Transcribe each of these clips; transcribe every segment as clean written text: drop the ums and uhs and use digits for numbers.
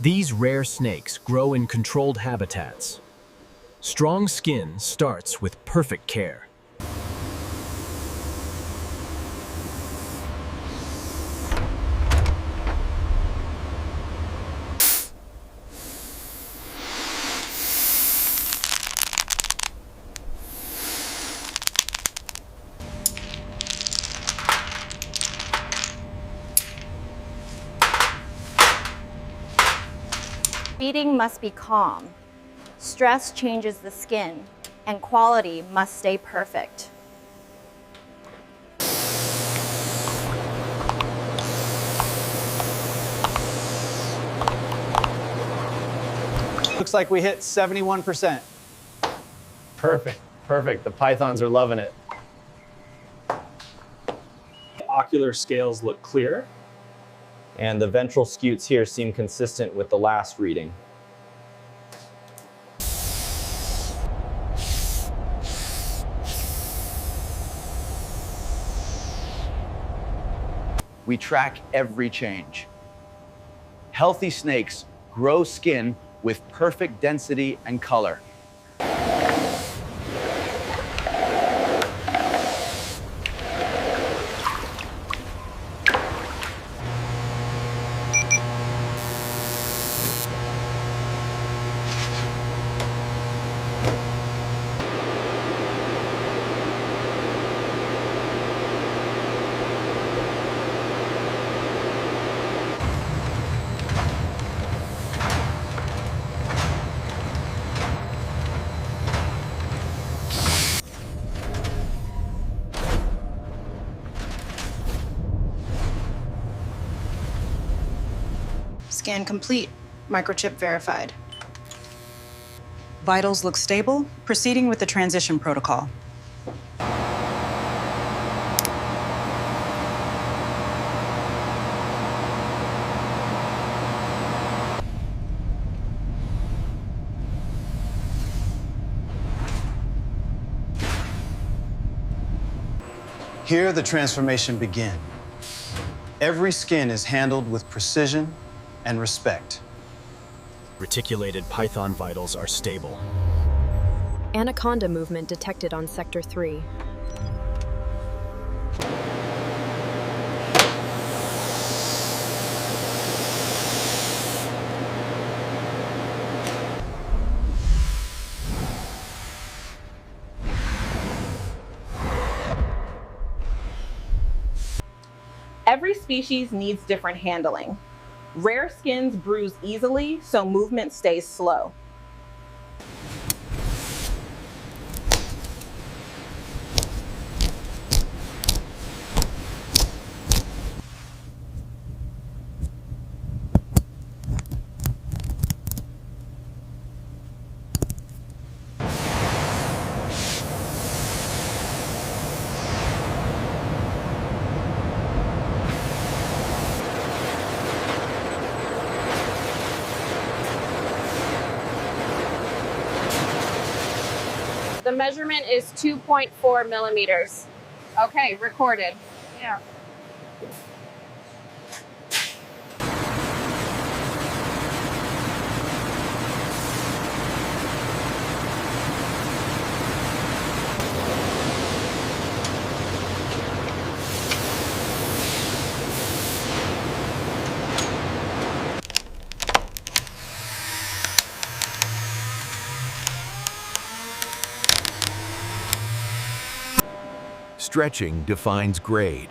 These rare snakes grow in controlled habitats. Strong skin starts with perfect care. Feeding must be calm. Stress changes the skin, and quality must stay perfect. Looks like we hit 71%. Perfect, perfect. The pythons are loving it. Ocular scales look clear. And the ventral scutes here seem consistent with the last reading. We track every change. Healthy snakes grow skin with perfect density and color. Scan complete. Microchip verified. Vitals look stable. Proceeding with the transition protocol. Here, the transformation begins. Every skin is handled with precision and respect. Reticulated python vitals are stable. Anaconda movement detected on Sector 3. Every species needs different handling. Rare skins bruise easily, so movement stays slow. The measurement is 2.4 millimeters. Okay, recorded. Yeah. Stretching defines grade.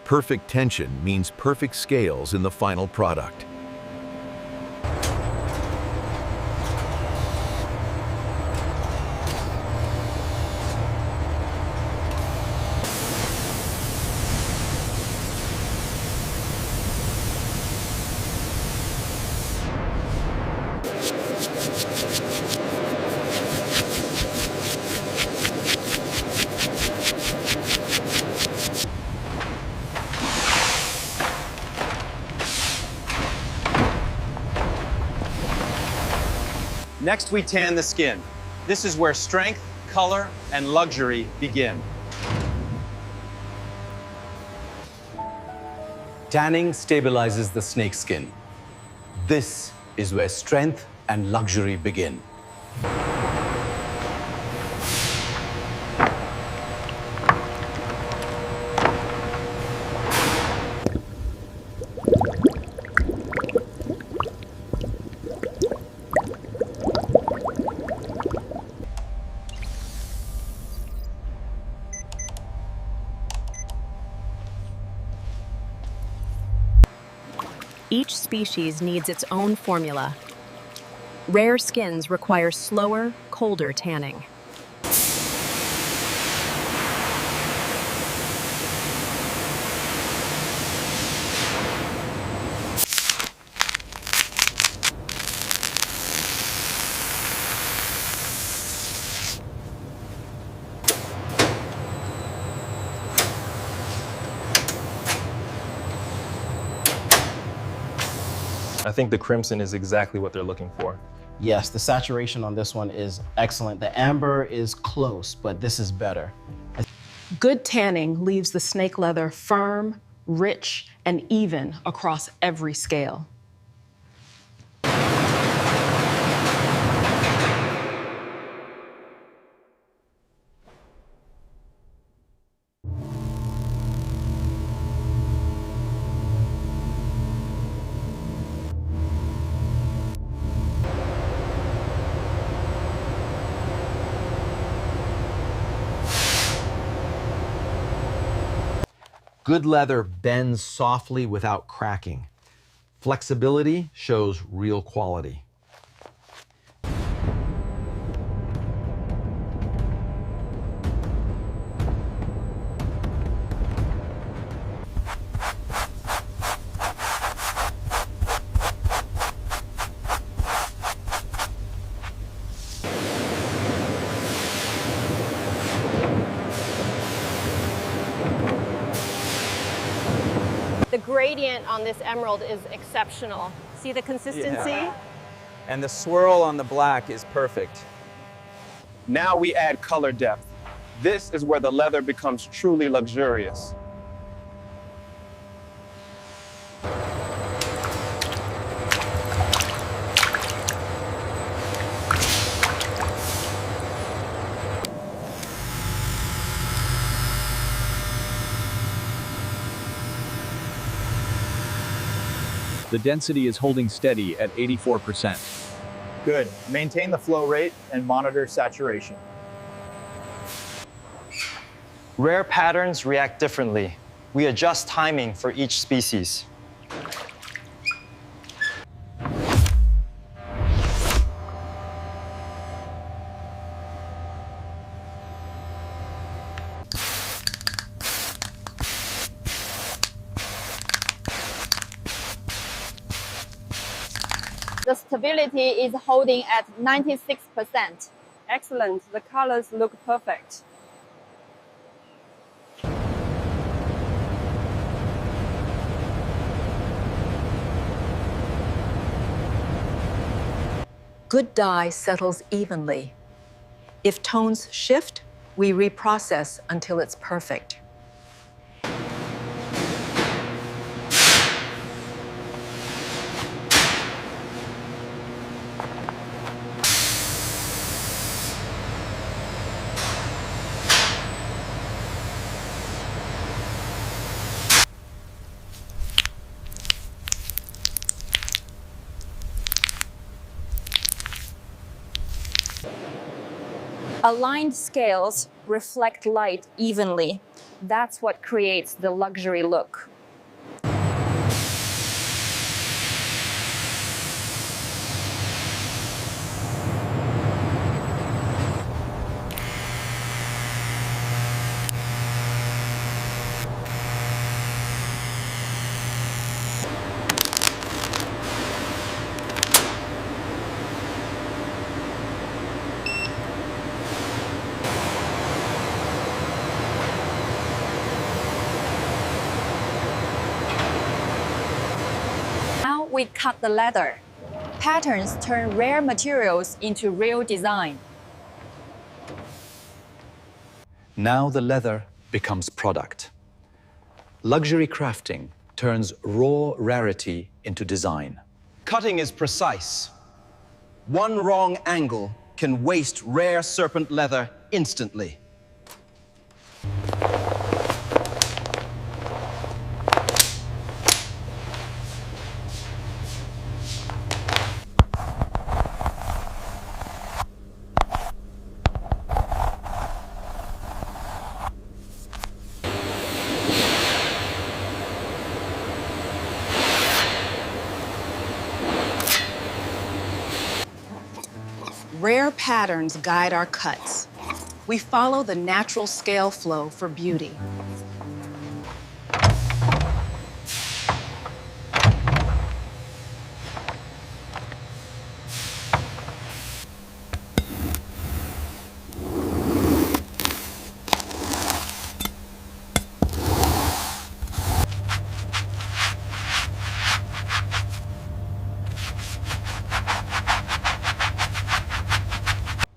Perfect tension means perfect scales in the final product. Next, we tan the skin. This is where strength, color, and luxury begin. Tanning stabilizes the snake skin. This is where strength and luxury begin. Each species needs its own formula. Rare skins require slower, colder tanning. I think the crimson is exactly what they're looking for. Yes, the saturation on this one is excellent. The amber is close, but this is better. Good tanning leaves the snake leather firm, rich, and even across every scale. Good leather bends softly without cracking. Flexibility shows real quality. The gradient on this emerald is exceptional. See the consistency? Yeah. And the swirl on the black is perfect. Now we add color depth. This is where the leather becomes truly luxurious. The density is holding steady at 84%. Good. Maintain the flow rate and monitor saturation. Rare patterns react differently. We adjust timing for each species. The stability is holding at 96%. Excellent. The colors look perfect. Good dye settles evenly. If tones shift, we reprocess until it's perfect. Aligned scales reflect light evenly. That's what creates the luxury look. We cut the leather. Patterns turn rare materials into real design. Now the leather becomes product. Luxury crafting turns raw rarity into design. Cutting is precise. One wrong angle can waste rare serpent leather instantly. Rare patterns guide our cuts. We follow the natural scale flow for beauty.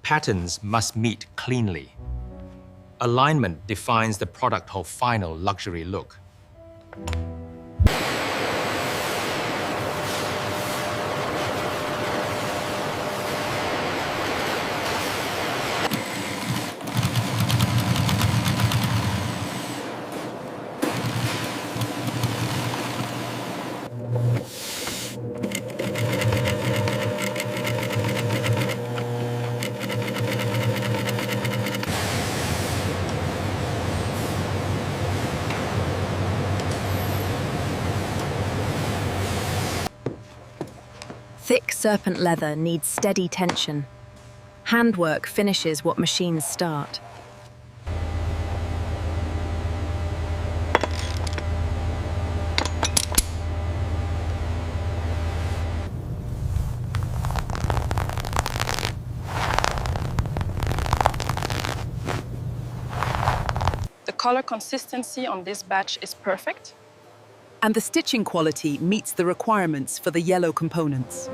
Patterns must meet cleanly. Alignment defines the product of final luxury look. Thick serpent leather needs steady tension. Handwork finishes what machines start. The color consistency on this batch is perfect. And the stitching quality meets the requirements for the yellow components.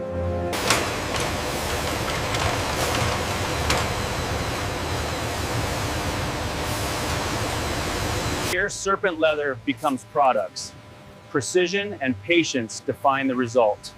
Here, serpent leather becomes products. Precision and patience define the result.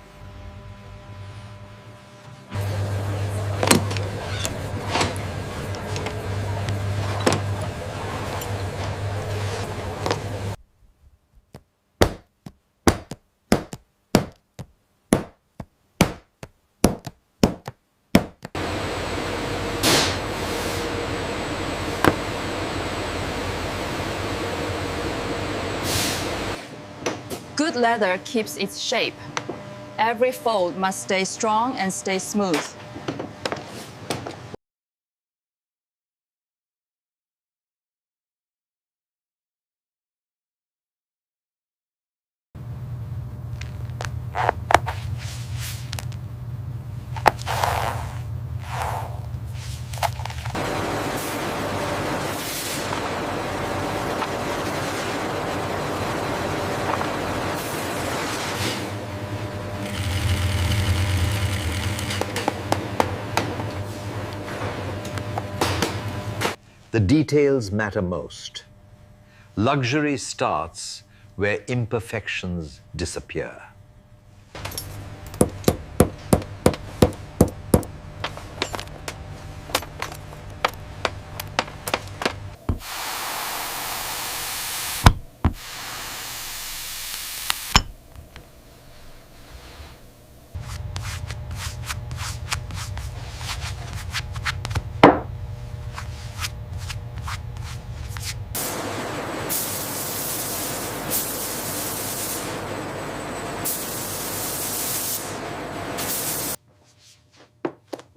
Good leather keeps its shape. Every fold must stay strong and stay smooth. The details matter most. Luxury starts where imperfections disappear.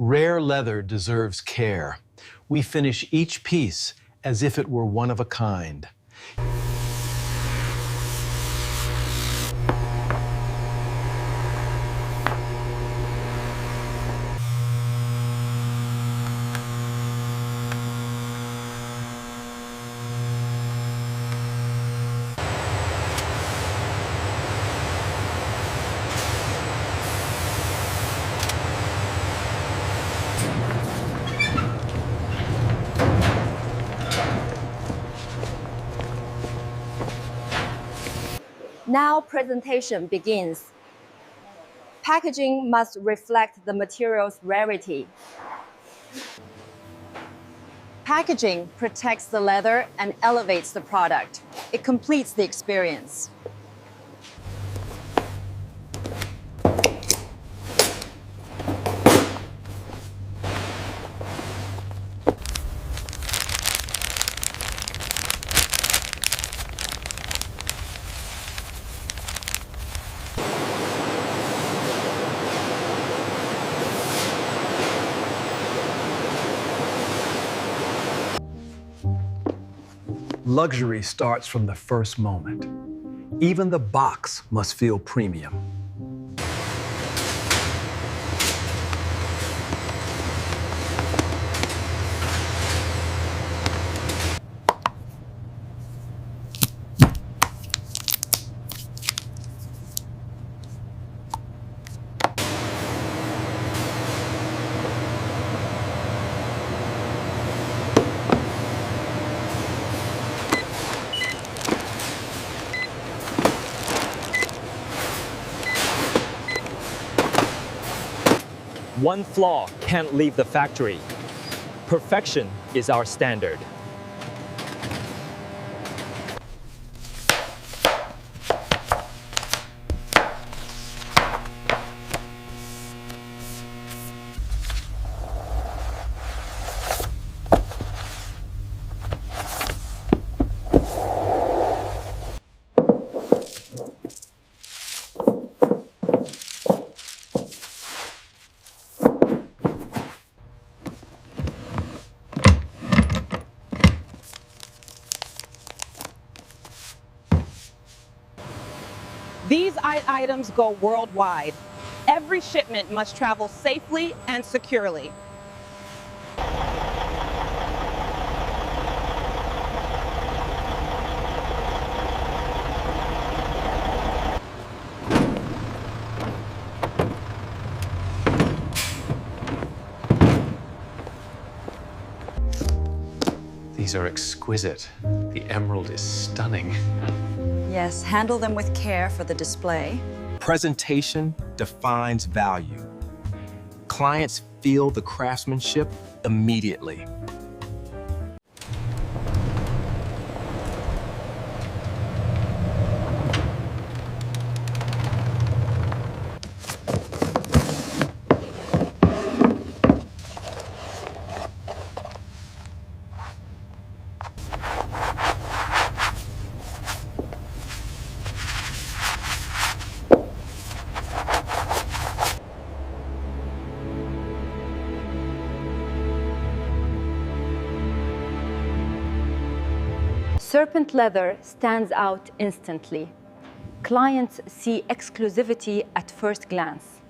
Rare leather deserves care. We finish each piece as if it were one of a kind. Now presentation begins. Packaging must reflect the material's rarity. Packaging protects the leather and elevates the product. It completes the experience. Luxury starts from the first moment. Even the box must feel premium. One flaw can't leave the factory. Perfection is our standard. These items go worldwide. Every shipment must travel safely and securely. These are exquisite. The emerald is stunning. Yes, handle them with care for the display. Presentation defines value. Clients feel the craftsmanship immediately. Serpent leather stands out instantly. Clients see exclusivity at first glance.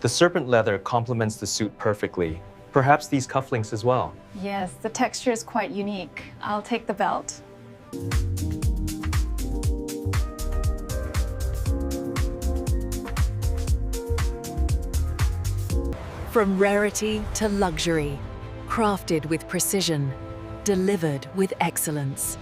The serpent leather complements the suit perfectly. Perhaps these cufflinks as well. Yes, the texture is quite unique. I'll take the belt. From rarity to luxury, crafted with precision, delivered with excellence.